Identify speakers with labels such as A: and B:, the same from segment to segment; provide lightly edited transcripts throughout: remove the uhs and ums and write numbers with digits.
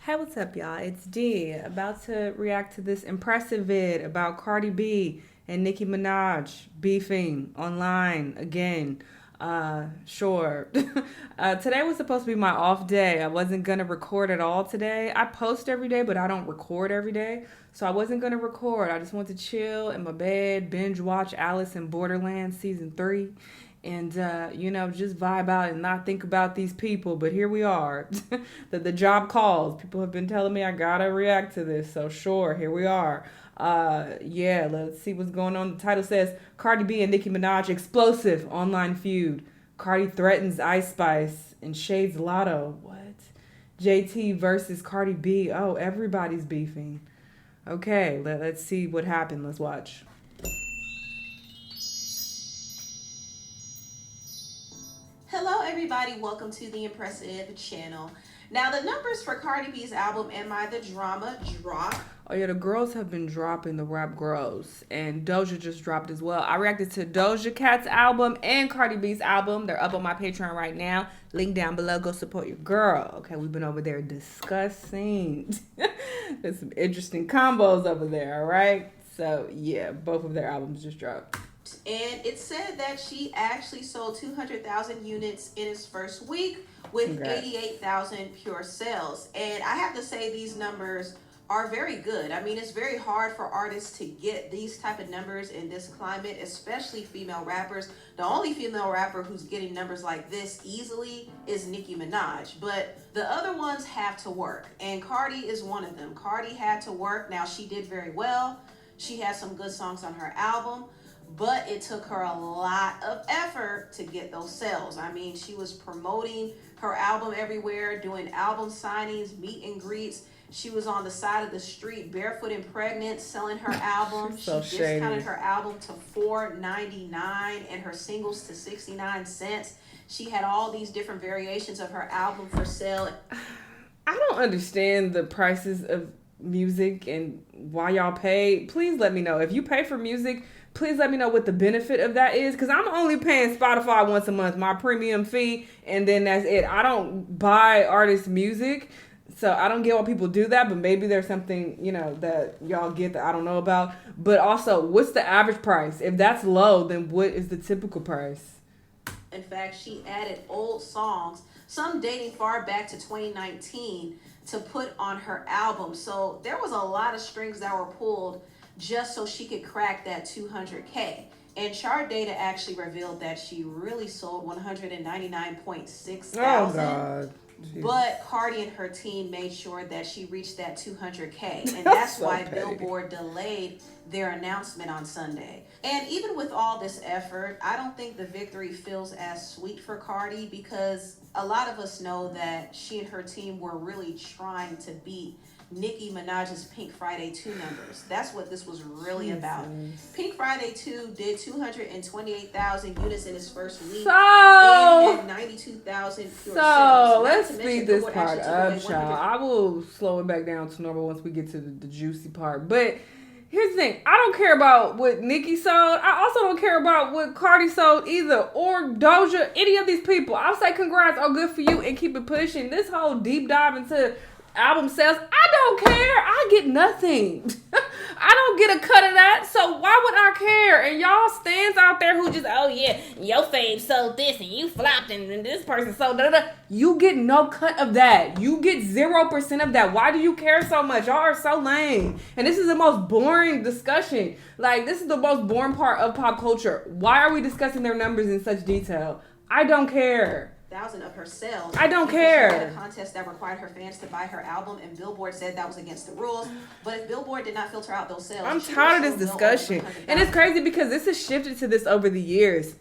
A: Hey, what's up, y'all? It's D, about to react to this impressive vid about Cardi B and Nicki Minaj beefing online again. Sure. Today was supposed to be my off day. I wasn't gonna record at all today. I post every day, but I don't record every day. So I wasn't gonna record. I just want to chill in my bed, binge watch Alice in Borderland season 3, and just vibe out and not think about these people. But here we are. The job calls. People have been telling me I gotta react to this, so sure, here we are. Yeah, let's see what's going on. The title says Cardi B and Nicki Minaj explosive online feud. Cardi threatens Ice Spice and shades Latto. What? JT versus Cardi B. Oh, everybody's beefing. Okay, let's see what happened. Let's watch.
B: Hello everybody, welcome to the Impressive channel. Now the numbers for Cardi B's album Am I the Drama drop.
A: Oh yeah, the girls have been dropping, the rap girls, and Doja just dropped as well. I reacted to Doja Cat's album and Cardi B's album. They're up on my Patreon right now. Link down below. Go support your girl. Okay, we've been over there discussing. There's some interesting combos over there, all right? So yeah, both of their albums just dropped.
B: And it said that she actually sold 200,000 units in its first week with
A: Congrats.
B: 88,000 pure sales. And I have to say these numbers are very good. I mean, it's very hard for artists to get these type of numbers in this climate, especially female rappers. The only female rapper who's getting numbers like this easily is Nicki Minaj, but the other ones have to work, and Cardi is one of them. Cardi had to work. Now, she did very well. She had some good songs on her album, but it took her a lot of effort to get those sales. I mean, she was promoting her album everywhere, doing album signings, meet and greets. She was on the side of the street, barefoot and pregnant, selling her album.
A: So
B: she
A: shady.
B: discounted her album to $4.99 and her singles to 69 cents. She had all these different variations of her album for sale.
A: I don't understand the prices of music and why y'all pay. Please let me know. If you pay for music, please let me know what the benefit of that is, because I'm only paying Spotify once a month, my premium fee, and then that's it. I don't buy artists' music, so I don't get why people do that, but maybe there's something, that y'all get that I don't know about. But also, what's the average price? If that's low, then what is the typical price?
B: In fact, she added old songs, some dating far back to 2019, to put on her album. So there was a lot of strings that were pulled just so she could crack that 200K. And chart data actually revealed that she really sold 199.6 thousand.
A: Oh, God. Jeez.
B: But Cardi and her team made sure that she reached that 200K. And that's
A: So
B: why
A: petty.
B: Billboard delayed their announcement on Sunday. And even with all this effort, I don't think the victory feels as sweet for Cardi, because a lot of us know that she and her team were really trying to beat Nicki Minaj's Pink Friday 2 numbers. That's what this was really about. Pink Friday 2 did 228,000 units in its first week.
A: So,
B: and had 92,000 pure sales.
A: So
B: Not
A: let's
B: to
A: speed
B: mention
A: this
B: Billboard
A: part
B: actually took
A: up,
B: away 100.
A: y'all. I will slow it back down to normal once we get to the juicy part. But here's the thing. I don't care about what Nicki sold. I also don't care about what Cardi sold either, or Doja, any of these people. I'll say congrats, oh, good for you, and keep it pushing. This whole deep dive into album sales, I don't care. I get nothing. I don't get a cut of that, so why would I care? And y'all stands out there who just, oh yeah, your fave sold this and you flopped and this person sold da-da-da. You get no cut of that. You get 0% of that. Why do you care so much? Y'all are so lame. And this is the most boring discussion. Like, this is the most boring part of pop culture. Why are we discussing their numbers in such detail? I don't care.
B: Thousand of her sales.
A: I don't
B: Because she had
A: care.
B: a contest that required her fans to buy her album, and Billboard said that was against the rules. But if Billboard did not filter out those sales,
A: I'm
B: she
A: tired
B: would
A: of this
B: still go over
A: discussion.
B: 100,000.
A: And it's crazy because this has shifted to this over the years.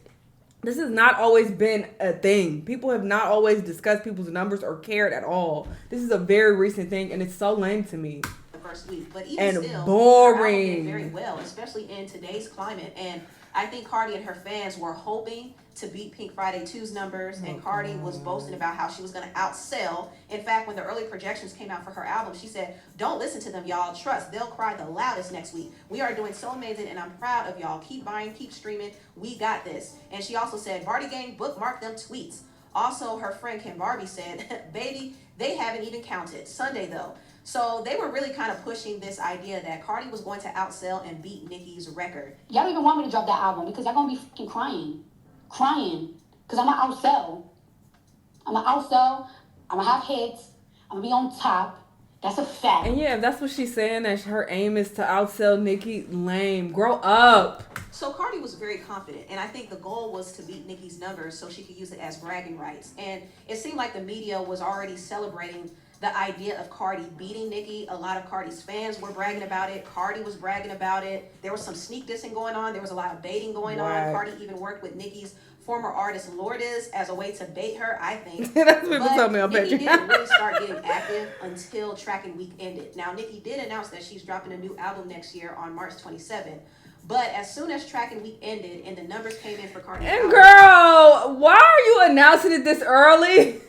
A: This has not always been a thing. People have not always discussed people's numbers or cared at all. This is a very recent thing, and it's so lame to me.
B: The first week, but even
A: And
B: still,
A: boring.
B: her album did very well, especially in today's climate. And I think Cardi and her fans were hoping to beat Pink Friday 2's numbers, and Cardi was boasting about how she was going to outsell. In fact, when the early projections came out for her album, she said, "Don't listen to them, y'all. Trust, they'll cry the loudest next week. We are doing so amazing, and I'm proud of y'all. Keep buying, keep streaming. We got this." And she also said, "Barty Gang, bookmark them tweets." Also, her friend Kim Barbie said, baby, they haven't even counted. Sunday, though. So they were really kind of pushing this idea that Cardi was going to outsell and beat Nicki's record.
C: Y'all don't even want me to drop that album because y'all gonna be fucking crying. Crying. Because I'm gonna outsell. I'm gonna have hits. I'm gonna be on top. That's a fact.
A: And yeah, if that's what she's saying, that her aim is to outsell Nicki, lame. Grow up.
B: So Cardi was very confident, and I think the goal was to beat Nicki's numbers so she could use it as bragging rights. And it seemed like the media was already celebrating the idea of Cardi beating Nicki. A lot of Cardi's fans were bragging about it. Cardi was bragging about it. There was some sneak dissing going on. There was a lot of baiting going on. Cardi even worked with Nicki's former artist Lourdes as a way to bait her, I think.
A: That's what people told me on
B: Nicki
A: Patreon.
B: didn't really start getting active until Tracking Week ended. Now, Nicki did announce that she's dropping a new album next year on March 27th. But as soon as Tracking Week ended and the numbers came in for Cardi,
A: and girl, why are you announcing it this early?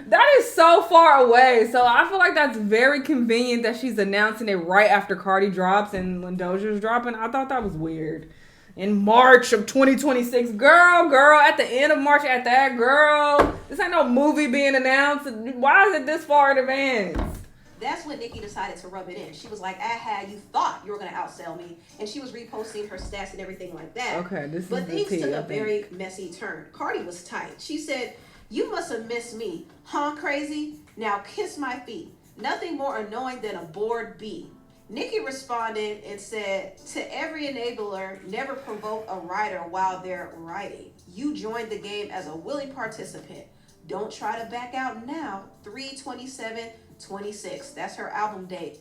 A: That is so far away. So I feel like that's very convenient that she's announcing it right after Cardi drops and when Doja's dropping. I thought that was weird. In March of 2026, girl, at the end of March at that, girl. This ain't no movie being announced. Why is it this far in advance?
B: That's when Nicki decided to rub it in. She was like, aha, you thought you were going to outsell me. And she was reposting her stats and everything like that.
A: Okay,
B: but things took a very messy turn. Cardi was tight. She said, you must have missed me. Huh, crazy? Now kiss my feet. Nothing more annoying than a bored bee. Nicki responded and said, to every enabler, never provoke a writer while they're writing. You joined the game as a willing participant. Don't try to back out now. 3/27/26. That's her album date.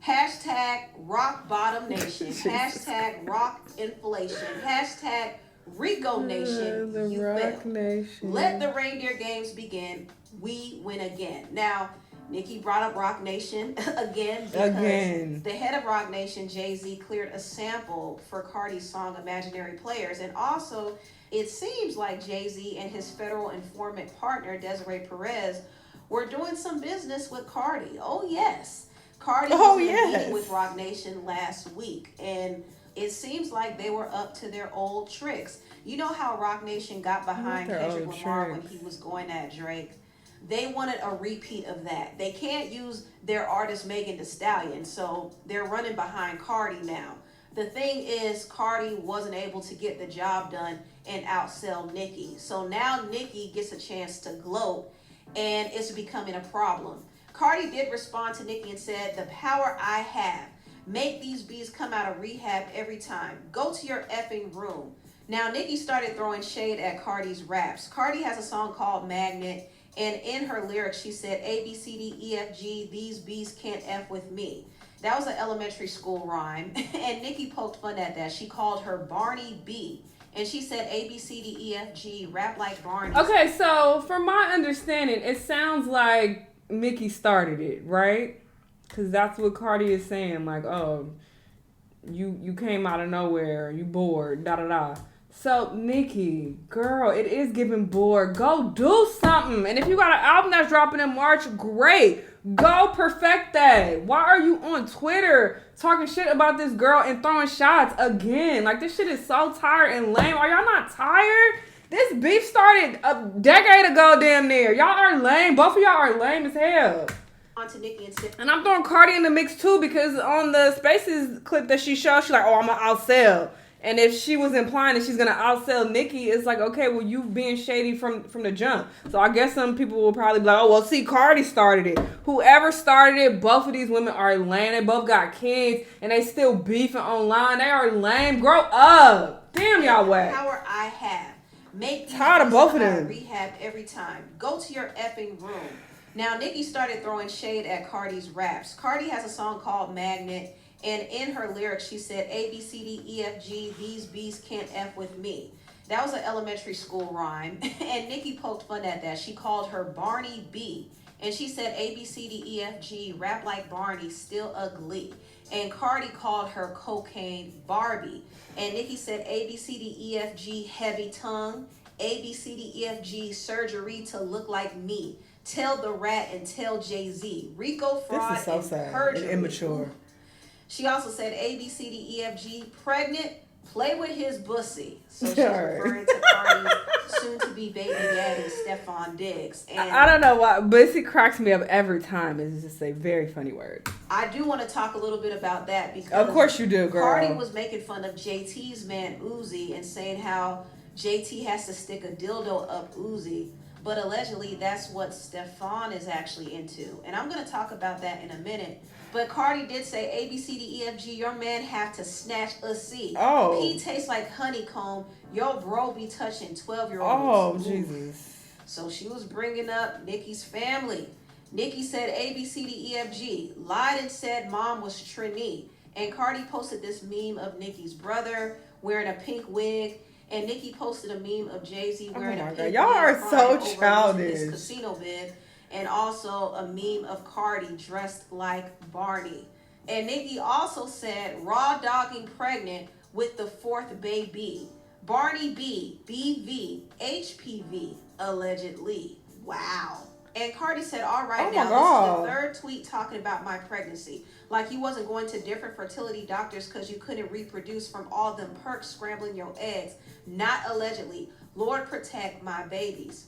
B: Hashtag rock bottom nation. Hashtag rock inflation. Hashtag Rico Nation.
A: The
B: you
A: Rock
B: fail.
A: Nation.
B: Let the reindeer games begin. We win again. Now, Nicki brought up Rock Nation again because the head of Rock Nation, Jay-Z, cleared a sample for Cardi's song Imaginary Players. And also, it seems like Jay-Z and his federal informant partner, Desiree Perez, were doing some business with Cardi. Oh, yes. Cardi was in a meeting with Rock Nation last week, and it seems like they were up to their old tricks. You know how Rock Nation got behind Kendrick Lamar when he was going at Drake? They wanted a repeat of that. They can't use their artist Megan Thee Stallion, so they're running behind Cardi now. The thing is, Cardi wasn't able to get the job done and outsell Nicki. So now Nicki gets a chance to gloat, and it's becoming a problem. Cardi did respond to Nicki and said, the power I have. Make these bees come out of rehab every time. Go to your effing room. Now, Nicki started throwing shade at Cardi's raps. Cardi has a song called Magnet, and in her lyrics, she said, A, B, C, D, E, F, G, these bees can't F with me. That was an elementary school rhyme, and Nicki poked fun at that. She called her Barney B, and she said, A, B, C, D, E, F, G, rap like Barney.
A: Okay, so from my understanding, it sounds like Nicki started it, right? Because that's what Cardi is saying, like, oh, you came out of nowhere, you bored, da-da-da. So, Nicki, girl, it is giving bored. Go do something. And if you got an album that's dropping in March, great. Go perfect that. Why are you on Twitter talking shit about this girl and throwing shots again? Like, this shit is so tired and lame. Are y'all not tired? This beef started a decade ago, damn near. Y'all are lame. Both of y'all are lame as hell.
B: To Nicki
A: and I'm throwing Cardi in the mix, too, because on the Spaces clip that she showed, she's like, oh, I'm going to outsell. And if she was implying that she's going to outsell Nicki, it's like, okay, well, you being shady from the jump. So I guess some people will probably be like, oh, well, see, Cardi started it. Whoever started it, both of these women are lame. They both got kids, and they still beefing online. They are lame. Grow up. Damn, y'all whack.
B: Power I have. Make these
A: tired of both of them.
B: Rehab every time. Go to your effing room. Now, Nicki started throwing shade at Cardi's raps. Cardi has a song called Magnet. And in her lyrics, she said, A, B, C, D, E, F, G, these bees can't F with me. That was an elementary school rhyme. And Nicki poked fun at that. She called her Barney B. And she said, A, B, C, D, E, F, G, rap like Barney, still ugly. And Cardi called her Cocaine Barbie. And Nicki said, A, B, C, D, E, F, G, heavy tongue. A, B, C, D, E, F, G, surgery to look like me. Tell the rat and tell Jay-Z. Rico fraud
A: this is so
B: and
A: sad
B: perjury.
A: and immature.
B: She also said A, B, C, D, E, F, G, pregnant, play with his bussy. So she's
A: Sure.
B: referring to Cardi's soon-to-be baby daddy, Stephon Diggs. And
A: I don't know why, bussy cracks me up every time. It's just a very funny word.
B: I do want to talk a little bit about that because
A: Of course you do, girl.
B: Cardi was making fun of JT's man Uzi and saying how JT has to stick a dildo up Uzi. But allegedly, that's what Stephon is actually into. And I'm going to talk about that in a minute. But Cardi did say, A, B, C, D, E, F, G, your man have to snatch a C.
A: Oh.
B: P tastes like honeycomb. Yo, bro be touching 12-year-olds.
A: Oh,
B: Ooh.
A: Jesus.
B: So she was bringing up Nicki's family. Nicki said A, B, C, D, E, F, G. Lied and said mom was Trini. And Cardi posted this meme of Nicki's brother wearing a pink wig. And Nicki posted a meme of Jay-Z wearing a pink wig.
A: Y'all are so
B: over
A: childish.
B: his casino bid. And also a meme of Cardi dressed like Barney. And Nicki also said raw dogging pregnant with the 4th baby. Barney B, BV, HPV, allegedly. Wow. And Cardi said, all right, now this is the 3rd tweet talking about my pregnancy. Like you wasn't going to different fertility doctors because you couldn't reproduce from all them perks scrambling your eggs. Not allegedly. Lord protect my babies.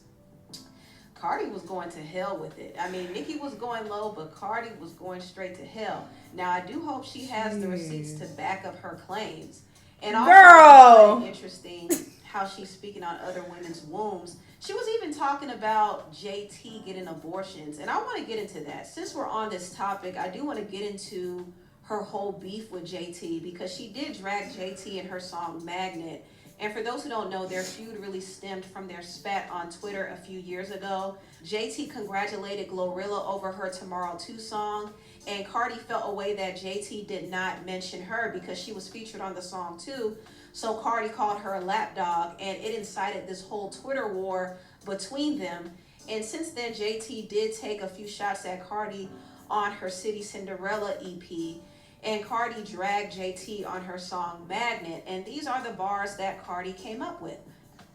B: Cardi was going to hell with it. I mean, Nicki was going low, but Cardi was going straight to hell. Now, I do hope she has the receipts to back up her claims. And also,
A: Girl.
B: it's interesting how she's speaking on other women's wombs. She was even talking about JT getting abortions. And I want to get into that. Since we're on this topic, I do want to get into her whole beef with JT because she did drag JT in her song Magnet. And for those who don't know, their feud really stemmed from their spat on Twitter a few years ago. JT congratulated Glorilla over her Tomorrow 2 song, and Cardi felt a way that JT did not mention her because she was featured on the song too. So Cardi called her a lapdog, and it incited this whole Twitter war between them. And since then, JT did take a few shots at Cardi on her City Cinderella EP. And Cardi dragged JT on her song Magnet. And these are the bars that Cardi came up with.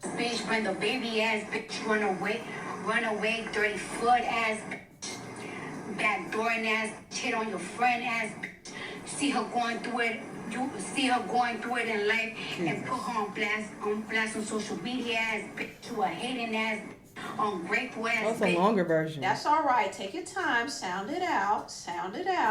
C: Bitch, bring the baby ass bitch, run away, 30-foot ass bitch, backdooring ass, hit on your friend ass bitch. See her going through it. You see her going through it in life and put her on blast on social media ass bitch, to a hating ass bitch. Ungrateful ass.
A: That's a longer version.
B: That's all right. Take your time. Sound it out.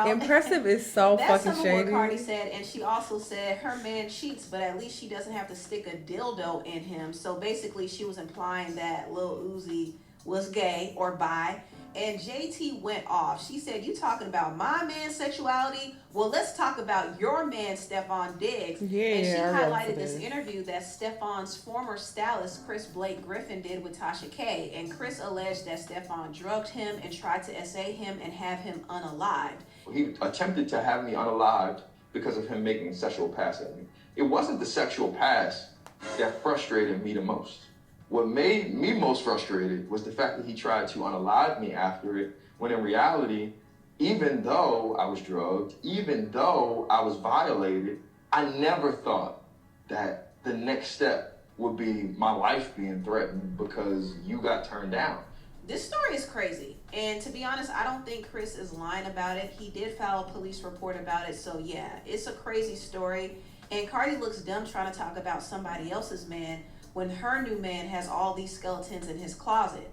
A: Impressive is so
B: That's
A: fucking
B: some of
A: shady.
B: what Cardi said, and she also said her man cheats, but at least she doesn't have to stick a dildo in him. So basically, she was implying that Lil Uzi was gay or bi, and JT went off. She said, "You talking about my man's sexuality? Well, let's talk about your man, Stephon Diggs."
A: Yeah,
B: and she
A: I
B: highlighted
A: remember
B: this
A: this.
B: interview that Stephon's former stylist, Chris Blake Griffin, did with Tasha K. And Chris alleged that Stephon drugged him and tried to SA him and have him unalived.
D: He attempted to have me unalived because of him making sexual pass at me. It wasn't the sexual pass that frustrated me the most. What made me most frustrated was the fact that he tried to unalive me after it, when in reality, even though I was drugged, even though I was violated, I never thought that the next step would be my life being threatened because you got turned down.
B: This story is crazy. And to be honest, I don't think Chris is lying about it. He did file a police report about it. So yeah, it's a crazy story. And Cardi looks dumb trying to talk about somebody else's man when her new man has all these skeletons in his closet.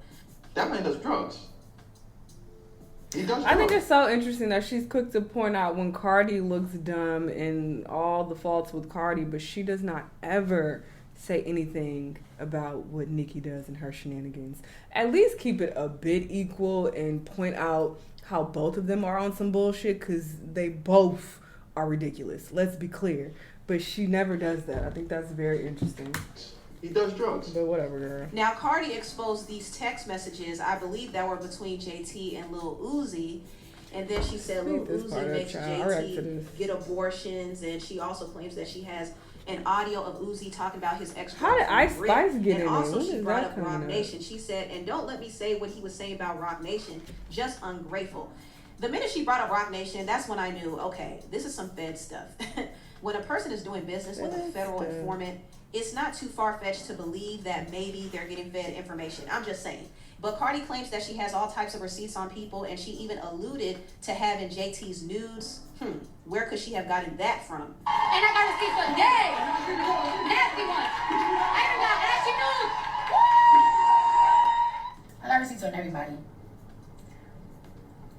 D: That man does drugs. He does drugs.
A: I think it's so interesting that she's quick to point out when Cardi looks dumb and all the faults with Cardi, but she does not ever say anything about what Nicki does and her shenanigans. At least keep it a bit equal and point out how both of them are on some bullshit, because they both are ridiculous. Let's be clear. But she never does that. I think that's very interesting.
D: He does drugs.
A: But whatever, girl.
B: Now, Cardi exposed these text messages, I believe, that were between JT and Lil Uzi. And then she said Lil Uzi makes JT get abortions. And she also claims that she has an audio of Uzi talking about his ex.
A: How did Ice Spice get in it?
B: And also
A: When
B: she
A: is
B: brought
A: that
B: up
A: coming
B: Rock
A: up?
B: Nation. She said, and don't let me say what he was saying about Rock Nation, just ungrateful. The minute she brought up Rock Nation, that's when I knew, okay, this is some Fed stuff. When a person is doing business with a federal informant, it's not too far-fetched to believe that maybe they're getting fed information. I'm just saying. But Cardi claims that she has all types of receipts on people, and she even alluded to having JT's nudes. Where could she have gotten that from?
C: And I got receipts for days. Nasty one. I even got ashy news. I got receipts on everybody.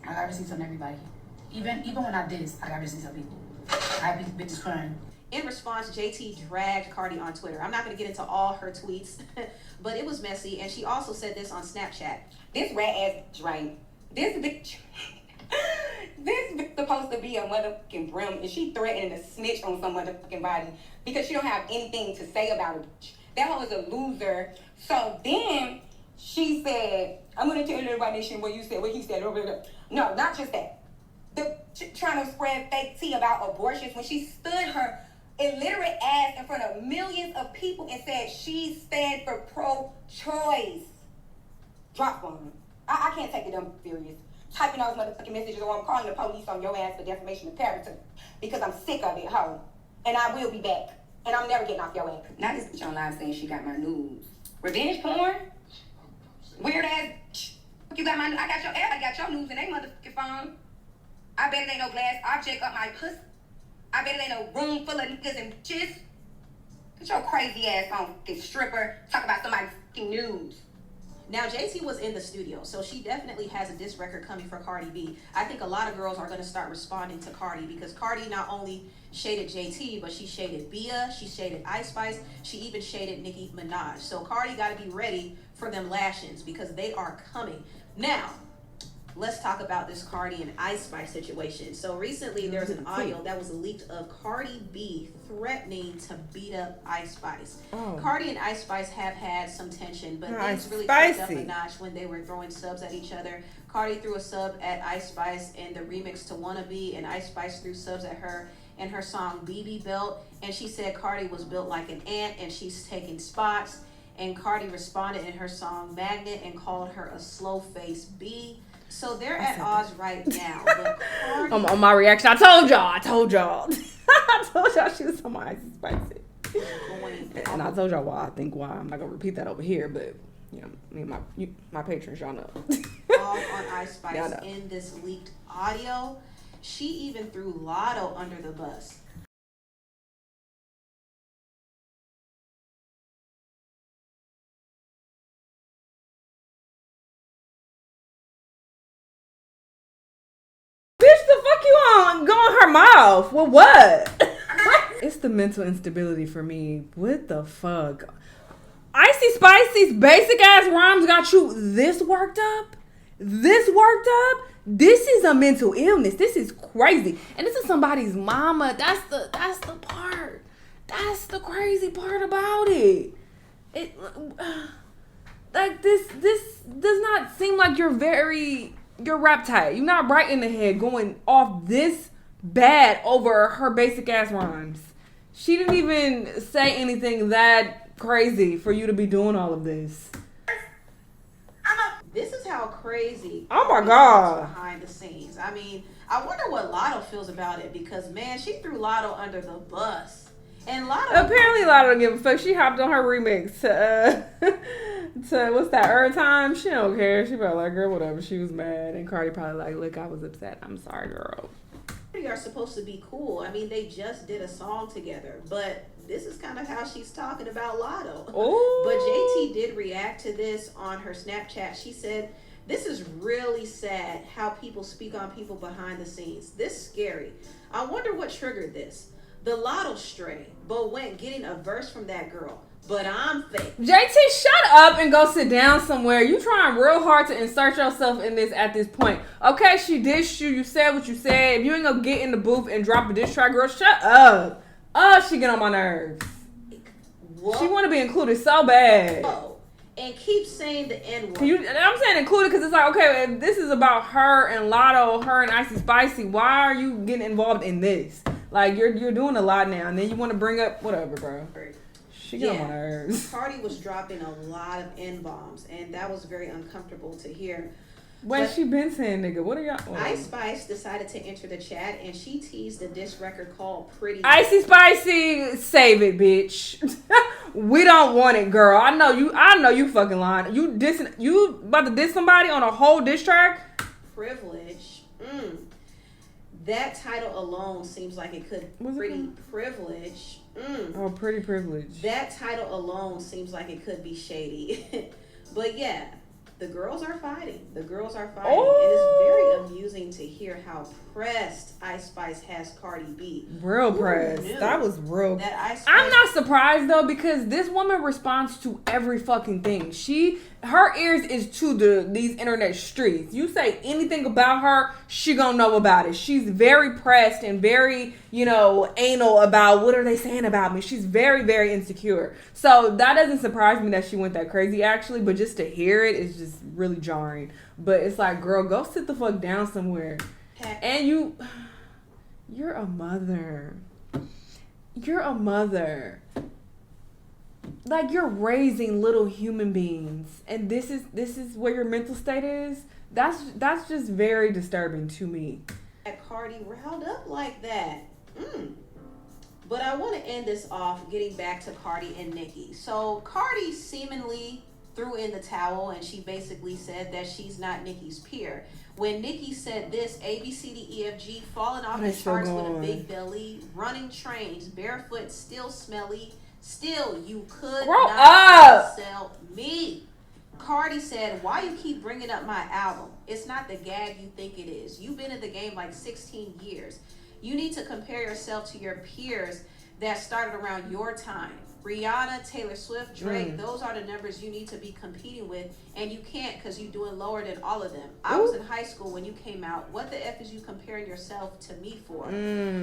C: I got receipts on everybody. Even when I did this, I got receipts on people. I have bitches crying.
B: In response, JT dragged Cardi on Twitter. I'm not going to get into all her tweets, but it was messy. And she also said this on Snapchat.
E: This rat ass bitch, right? This bitch, this bitch supposed to be a motherfucking brim, and she threatening to snitch on some motherfucking body because she don't have anything to say about it. That hoe is a loser. So then she said, "I'm gonna tell everybody what you said, what he said." No, not just that. The trying to spread fake tea about abortions when she stood her illiterate ass in front of millions of people and said she stand for pro-choice. Drop bomb. I can't take it dumb serious. Typing those motherfucking messages or I'm calling the police on your ass for defamation of character because I'm sick of it, ho. And I will be back. And I'm never getting off your ass. Now this bitch on live saying she got my news. Revenge porn? Weird ass. You got my news. I got your news in they motherfucking phone. I bet it ain't no glass object up my pussy. I bet it ain't no room full of niggas and bitches. Get your crazy ass on, fucking stripper. Talk about somebody's fucking news.
B: Now, JT was in the studio, so she definitely has a diss record coming for Cardi B. I think a lot of girls are going to start responding to Cardi because Cardi not only shaded JT, but she shaded Bia, she shaded Ice Spice, she even shaded Nicki Minaj. So Cardi got to be ready for them lashings because they are coming. Now, let's talk about this Cardi and Ice Spice situation. So recently there was an audio that was leaked of Cardi B threatening to beat up Ice Spice. Oh. Cardi and Ice Spice have had some tension, but things really picked up a notch when they were throwing subs at each other. Cardi threw a sub at Ice Spice in the remix to Wannabe, and Ice Spice threw subs at her in her song BB Belt, and she said Cardi was built like an ant and she's taking spots, and Cardi responded in her song Magnet and called her a slow face B. So they're at odds right now. But Cardi,
A: on my reaction, I told y'all. I told y'all she was on my Icy Spicy. And I told y'all why. I'm not gonna repeat that over here, but you know, me and my patrons, y'all know.
B: all on Ice Spice in this leaked audio. She even threw Latto under the bus.
A: Go on her mouth. Well, what? It's the mental instability for me. What the fuck? Icy Spicy's basic ass rhymes got you this worked up? This is a mental illness. This is crazy. And this is somebody's mama. That's the part. That's the crazy part about it. Like this does not seem like you're rap tight. You're not right in the head going off this bad over her basic ass rhymes. She didn't even say anything that crazy for you to be doing all of this.
B: This is how crazy.
A: Oh my God.
B: Behind the scenes. I mean, I wonder what Latto feels about it because man, she threw Latto under the bus. And
A: apparently Latto don't give a fuck. She hopped on her remix to what's that, Every Time? She don't care. She probably like, girl, whatever. She was mad. And Cardi probably like, look, I was upset. I'm sorry, girl.
B: They are supposed to be cool. I mean, they just did a song together. But this is kind of how she's talking about Latto.
A: Ooh.
B: But JT did react to this on her Snapchat. She said, this is really sad how people speak on people behind the scenes. This scary. I wonder what triggered this. The Latto stray, but went getting a verse from that girl. But I'm fake.
A: JT, shut up and go sit down somewhere. You trying real hard to insert yourself in this at this point. Okay, she dissed you. You said what you said. If you ain't gonna get in the booth and drop a diss track, girl, shut up. Oh, she get on my nerves. What? She want to be included so bad.
B: Oh, and keep saying the N-word.
A: I'm saying included because it's like, okay, if this is about her and Latto, her and Icy Spicy, why are you getting involved in this? Like, you're doing a lot now, and then you want to bring up whatever, bro. She got on my nerves.
B: Cardi was dropping a lot of N-bombs, and that was very uncomfortable to hear.
A: When she been saying, nigga, what are y'all? Oh.
B: Ice Spice decided to enter the chat, and she teased a diss record called Pretty.
A: Icy Spicy, save it, bitch. We don't want it, girl. I know you fucking lying. You about to diss somebody on a whole diss track?
B: Privilege. That title alone seems like it could pretty privilege.
A: Oh, pretty privilege.
B: That title alone seems like it could be shady. But yeah, the girls are fighting. The girls are fighting.
A: Oh.
B: And it's very amusing to hear how pressed Ice Spice has Cardi B.
A: Real pressed. That was real.
B: That Ice Spice.
A: I'm not surprised though, because this woman responds to every fucking thing. Her ears is to these internet streets. You say anything about her, she gonna know about it. She's very pressed and very, anal about what are they saying about me. She's very, very insecure. So that doesn't surprise me that she went that crazy actually, but just to hear it is just really jarring. But it's like, girl, go sit the fuck down somewhere. And you're a mother. You're a mother. Like, you're raising little human beings, and this is where your mental state is. That's just very disturbing to me.
B: Cardi riled up like that. But I want to end this off getting back to Cardi and Nicki. So Cardi seemingly threw in the towel, and she basically said that she's not Nicki's peer. When Nicki said this, A, B, C, D, E, F, G, falling off the charts with a big belly, running trains, barefoot, still smelly, still you could not sell me. Cardi said, why you keep bringing up my album? It's not the gag you think it is. You've been in the game like 16 years. You need to compare yourself to your peers that started around your time. Rihanna, Taylor Swift, Drake, those are the numbers you need to be competing with, and you can't because you're doing lower than all of them. I was in high school when you came out. What the F is you comparing yourself to me for?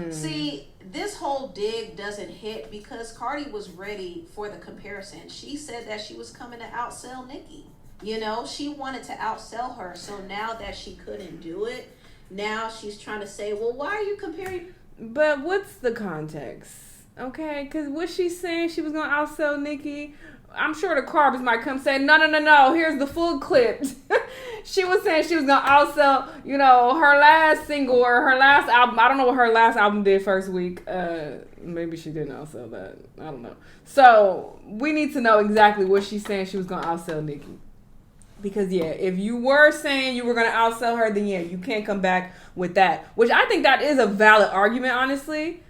B: See, this whole dig doesn't hit because Cardi was ready for the comparison. She said that she was coming to outsell Nicki. She wanted to outsell her, so now that she couldn't do it, now she's trying to say, well, why are you comparing?
A: But what's the context? Okay, because what she's saying, she was going to outsell Nicki. I'm sure the Carbs might come say, no, here's the full clip. She was saying she was going to outsell, her last single or her last album. I don't know what her last album did first week. Maybe she didn't outsell that. I don't know. So we need to know exactly what she's saying she was going to outsell Nicki. Because, yeah, if you were saying you were going to outsell her, then, yeah, you can't come back with that. Which I think that is a valid argument, honestly.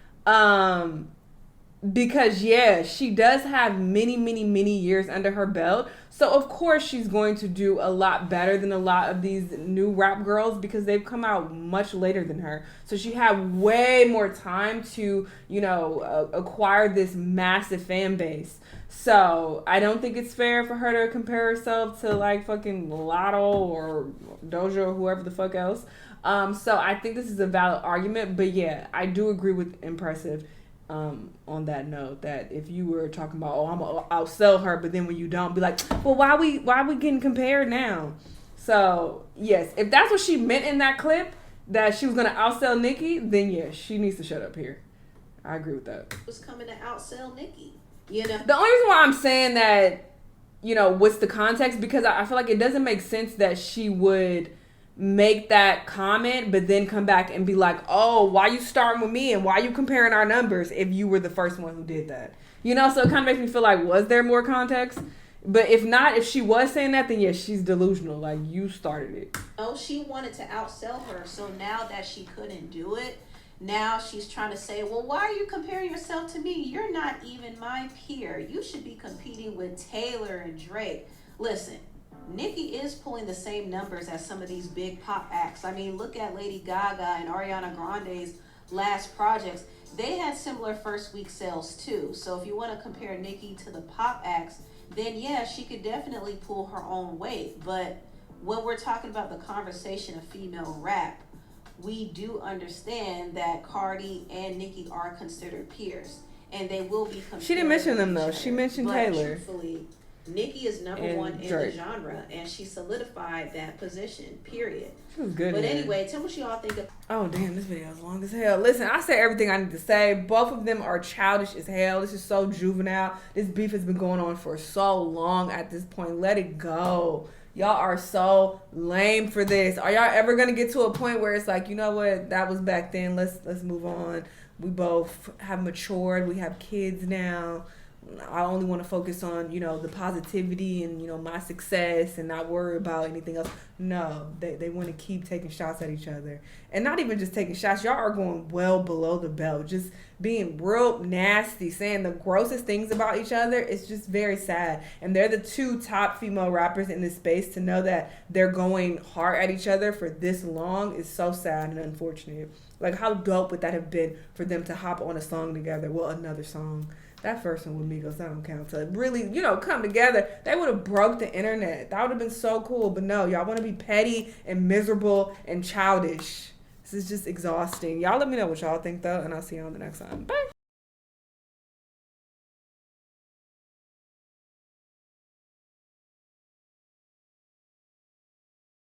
A: Because, yeah, she does have many, many, many years under her belt. So, of course, she's going to do a lot better than a lot of these new rap girls because they've come out much later than her. So she had way more time to, acquire this massive fan base. So I don't think it's fair for her to compare herself to, like, fucking Latto or Doja or whoever the fuck else. So I think this is a valid argument. But, yeah, I do agree with Impressive. On that note, that if you were talking about, I'm gonna outsell her, but then when you don't, be like, well, why we getting compared now? So yes, if that's what she meant in that clip, that she was gonna outsell Nicki, then yeah, she needs to shut up here. I agree with that.
B: Was coming to outsell Nicki,
A: The only reason why I'm saying that, what's the context, because I feel like it doesn't make sense that she would make that comment but then come back and be like, oh, why you starting with me and why you comparing our numbers if you were the first one who did that, so it kind of makes me feel like, was there more context? But if not, if she was saying that, then yes, she's delusional. Like, you started it.
B: Oh, she wanted to outsell her, so now that she couldn't do it, now she's trying to say, well, why are you comparing yourself to me? You're not even my peer. You should be competing with Taylor and Drake. Listen, Nicki is pulling the same numbers as some of these big pop acts. I mean, look at Lady Gaga and Ariana Grande's last projects. They had similar first week sales too. So if you want to compare Nicki to the pop acts, then yeah, she could definitely pull her own weight. But when we're talking about the conversation of female rap, we do understand that Cardi and Nicki are considered peers, and they will be compared.
A: She didn't mention them though. She mentioned Taylor.
B: Truthfully, Nicki is number
A: and
B: one in
A: Drake.
B: the genre, and she solidified that position, period.
A: She was good.
B: But anyway, tell me what y'all think of.
A: Oh, damn, this video is long as hell. Listen, I said everything I need to say. Both of them are childish as hell. This is so juvenile. This beef has been going on for so long at this point. Let it go. Y'all are so lame for this. Are y'all ever going to get to a point where it's like, you know what, that was back then. Let's move on. We both have matured. We have kids now. I only want to focus on, the positivity and, my success and not worry about anything else. No, they want to keep taking shots at each other. And not even just taking shots. Y'all are going well below the belt. Just being real nasty, saying the grossest things about each other. It's just very sad. And they're the two top female rappers in this space. To know that they're going hard at each other for this long is so sad and unfortunate. Like, how dope would that have been for them to hop on a song together? Well, another song. That first one with Migos, that don't count. To really, come together, they would have broke the internet. That would have been so cool. But no, y'all want to be petty and miserable and childish. This is just exhausting. Y'all let me know what y'all think, though, and I'll see you on the next time. Bye.